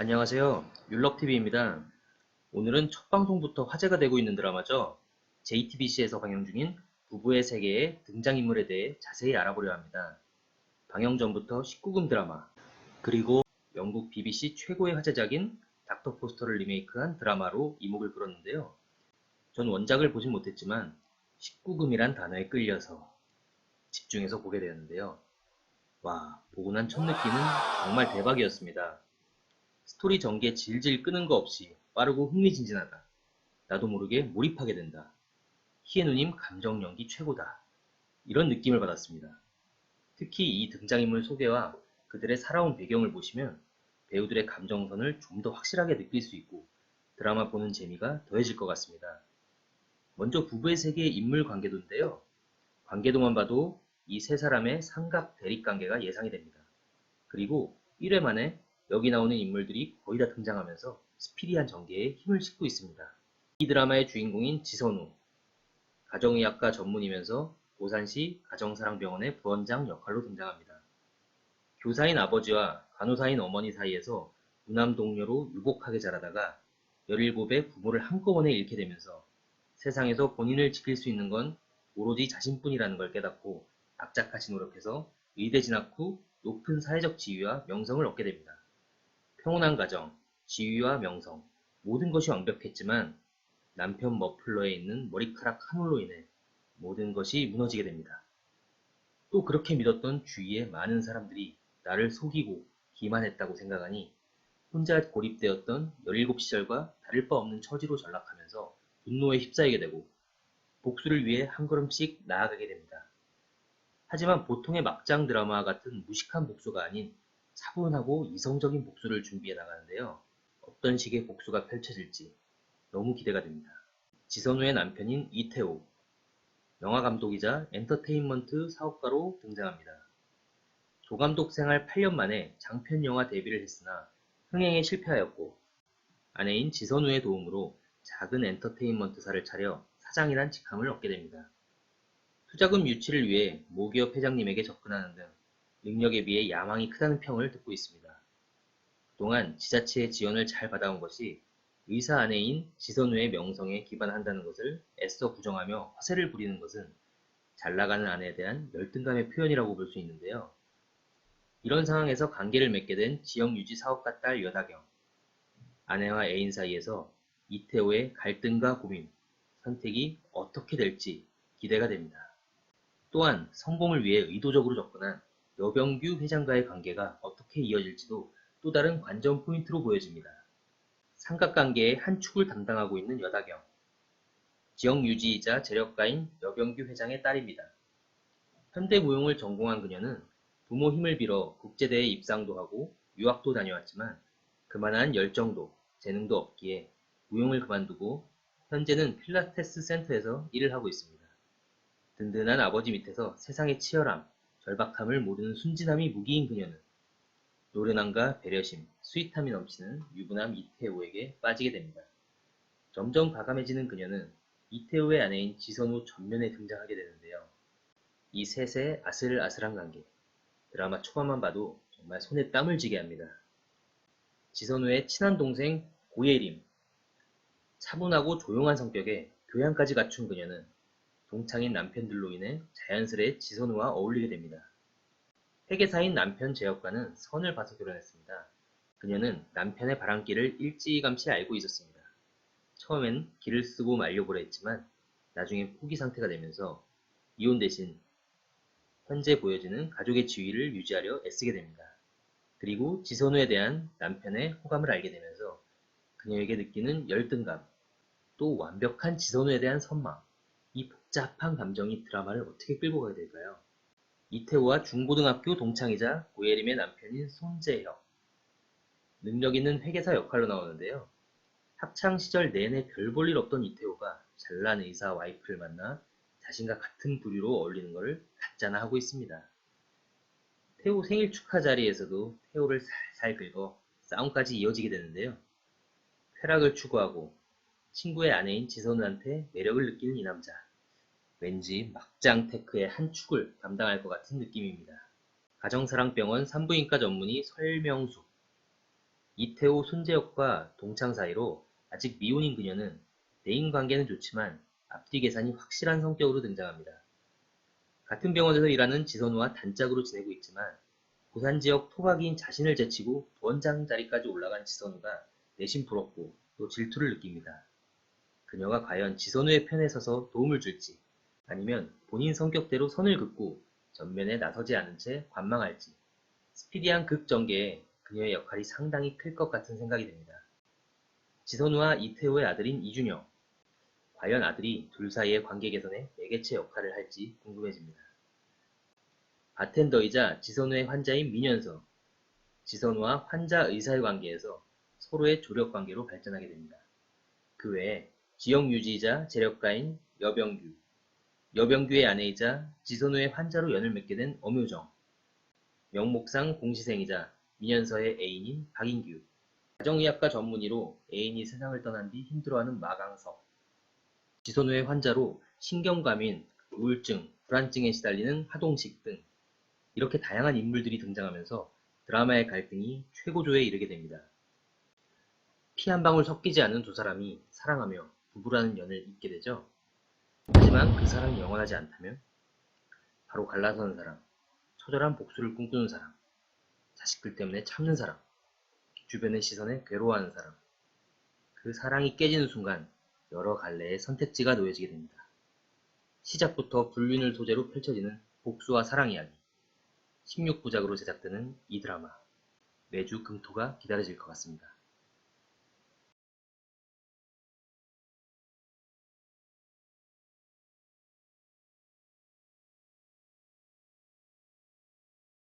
안녕하세요. 율럭TV입니다. 오늘은 첫 방송부터 화제가 되고 있는 드라마죠. JTBC에서 방영 중인 부부의 세계의 등장인물에 대해 자세히 알아보려 합니다. 방영 전부터 19금 드라마, 그리고 영국 BBC 최고의 화제작인 닥터 포스터를 리메이크한 드라마로 이목을 끌었는데요. 전 원작을 보진 못했지만 19금이란 단어에 끌려서 집중해서 보게 되었는데요. 와, 보고 난 첫 느낌은 정말 대박이었습니다. 스토리 전개 질질 끄는 거 없이 빠르고 흥미진진하다. 나도 모르게 몰입하게 된다. 희애누님 감정 연기 최고다. 이런 느낌을 받았습니다. 특히 이 등장인물 소개와 그들의 살아온 배경을 보시면 배우들의 감정선을 좀 더 확실하게 느낄 수 있고 드라마 보는 재미가 더해질 것 같습니다. 먼저 부부의 세계의 인물 관계도인데요. 관계도만 봐도 이 세 사람의 삼각 대립 관계가 예상이 됩니다. 그리고 1회 만에 여기 나오는 인물들이 거의 다 등장하면서 스피디한 전개에 힘을 싣고 있습니다. 이 드라마의 주인공인 지선우, 가정의학과 전문이면서 오산시 가정사랑병원의 부원장 역할로 등장합니다. 교사인 아버지와 간호사인 어머니 사이에서 무남 동료로 유복하게 자라다가 17의 부모를 한꺼번에 잃게 되면서 세상에서 본인을 지킬 수 있는 건 오로지 자신뿐이라는 걸 깨닫고 악착같이 노력해서 의대 진학 후 높은 사회적 지위와 명성을 얻게 됩니다. 평온한 가정, 지위와 명성, 모든 것이 완벽했지만 남편 머플러에 있는 머리카락 한 올로 인해 모든 것이 무너지게 됩니다. 또 그렇게 믿었던 주위의 많은 사람들이 나를 속이고 기만했다고 생각하니 혼자 고립되었던 17 시절과 다를 바 없는 처지로 전락하면서 분노에 휩싸이게 되고 복수를 위해 한 걸음씩 나아가게 됩니다. 하지만 보통의 막장 드라마와 같은 무식한 복수가 아닌 차분하고 이성적인 복수를 준비해 나가는데요. 어떤 식의 복수가 펼쳐질지 너무 기대가 됩니다. 지선우의 남편인 이태호, 영화감독이자 엔터테인먼트 사업가로 등장합니다. 조감독 생활 8년 만에 장편영화 데뷔를 했으나 흥행에 실패하였고 아내인 지선우의 도움으로 작은 엔터테인먼트사를 차려 사장이란 직함을 얻게 됩니다. 투자금 유치를 위해 모기업 회장님에게 접근하는 등 능력에 비해 야망이 크다는 평을 듣고 있습니다. 그동안 지자체의 지원을 잘 받아온 것이 의사 아내인 지선우의 명성에 기반한다는 것을 애써 부정하며 허세를 부리는 것은 잘나가는 아내에 대한 열등감의 표현이라고 볼 수 있는데요. 이런 상황에서 관계를 맺게 된 지역유지 사업가 딸 여다경, 아내와 애인 사이에서 이태호의 갈등과 고민, 선택이 어떻게 될지 기대가 됩니다. 또한 성공을 위해 의도적으로 접근한 여병규 회장과의 관계가 어떻게 이어질지도 또 다른 관전 포인트로 보여집니다. 삼각관계의 한 축을 담당하고 있는 여다경, 지역 유지이자 재력가인 여병규 회장의 딸입니다. 현대무용을 전공한 그녀는 부모 힘을 빌어 국제대회 입상도 하고 유학도 다녀왔지만 그만한 열정도 재능도 없기에 무용을 그만두고 현재는 필라테스 센터에서 일을 하고 있습니다. 든든한 아버지 밑에서 세상의 치열함, 절박함을 모르는 순진함이 무기인 그녀는 노련함과 배려심, 스윗함이 넘치는 유부남 이태호에게 빠지게 됩니다. 점점 과감해지는 그녀는 이태호의 아내인 지선우 전면에 등장하게 되는데요. 이 셋의 아슬아슬한 관계, 드라마 초반만 봐도 정말 손에 땀을 쥐게 합니다. 지선우의 친한 동생 고예림, 차분하고 조용한 성격에 교양까지 갖춘 그녀는 동창인 남편들로 인해 자연스레 지선우와 어울리게 됩니다. 회계사인 남편 제역과는 선을 봐서 결혼했습니다. 그녀는 남편의 바람길을 일찌감치 알고 있었습니다. 처음엔 길을 쓰고 말려보려 했지만 나중엔 포기 상태가 되면서 이혼 대신 현재 보여지는 가족의 지위를 유지하려 애쓰게 됩니다. 그리고 지선우에 대한 남편의 호감을 알게 되면서 그녀에게 느끼는 열등감, 또 완벽한 지선우에 대한 선망, 이 복잡한 감정이 드라마를 어떻게 끌고 가게 될까요? 이태호와 중고등학교 동창이자 고예림의 남편인 손재혁, 능력 있는 회계사 역할로 나오는데요. 학창 시절 내내 별 볼 일 없던 이태호가 잘난 의사 와이프를 만나 자신과 같은 부류로 어울리는 것을 가짜나 하고 있습니다. 태호 생일 축하 자리에서도 태호를 살살 긁어 싸움까지 이어지게 되는데요. 쾌락을 추구하고 친구의 아내인 지선우한테 매력을 느끼는 이 남자. 왠지 막장 테크의 한 축을 담당할 것 같은 느낌입니다. 가정사랑병원 산부인과 전문의 설명숙. 이태호 손재혁과 동창 사이로 아직 미혼인 그녀는 대인 관계는 좋지만 앞뒤 계산이 확실한 성격으로 등장합니다. 같은 병원에서 일하는 지선우와 단짝으로 지내고 있지만 고산 지역 토박이인 자신을 제치고 부원장 자리까지 올라간 지선우가 내심 부럽고 또 질투를 느낍니다. 그녀가 과연 지선우의 편에 서서 도움을 줄지 아니면 본인 성격대로 선을 긋고 전면에 나서지 않은 채 관망할지 스피디한 극전개에 그녀의 역할이 상당히 클 것 같은 생각이 듭니다. 지선우와 이태호의 아들인 이준혁. 과연 아들이 둘 사이의 관계 개선에 매개체 역할을 할지 궁금해집니다. 바텐더이자 지선우의 환자인 민현서. 지선우와 환자 의사의 관계에서 서로의 조력 관계로 발전하게 됩니다. 그 외에 지역 유지이자 재력가인 여병규, 여병규의 아내이자 지선우의 환자로 연을 맺게 된 엄효정, 명목상 공시생이자 민현서의 애인인 박인규, 가정의학과 전문의로 애인이 세상을 떠난 뒤 힘들어하는 마강석, 지선우의 환자로 신경과민, 우울증, 불안증에 시달리는 하동식 등 이렇게 다양한 인물들이 등장하면서 드라마의 갈등이 최고조에 이르게 됩니다. 피 한 방울 섞이지 않은 두 사람이 사랑하며 부부라는 연을 잇게 되죠. 하지만 그 사랑이 영원하지 않다면 바로 갈라서는 사람, 처절한 복수를 꿈꾸는 사람, 자식들 때문에 참는 사람, 주변의 시선에 괴로워하는 사람, 그 사랑이 깨지는 순간 여러 갈래의 선택지가 놓여지게 됩니다. 시작부터 불륜을 소재로 펼쳐지는 복수와 사랑 이야기, 16부작으로 제작되는 이 드라마, 매주 금토가 기다려질 것 같습니다.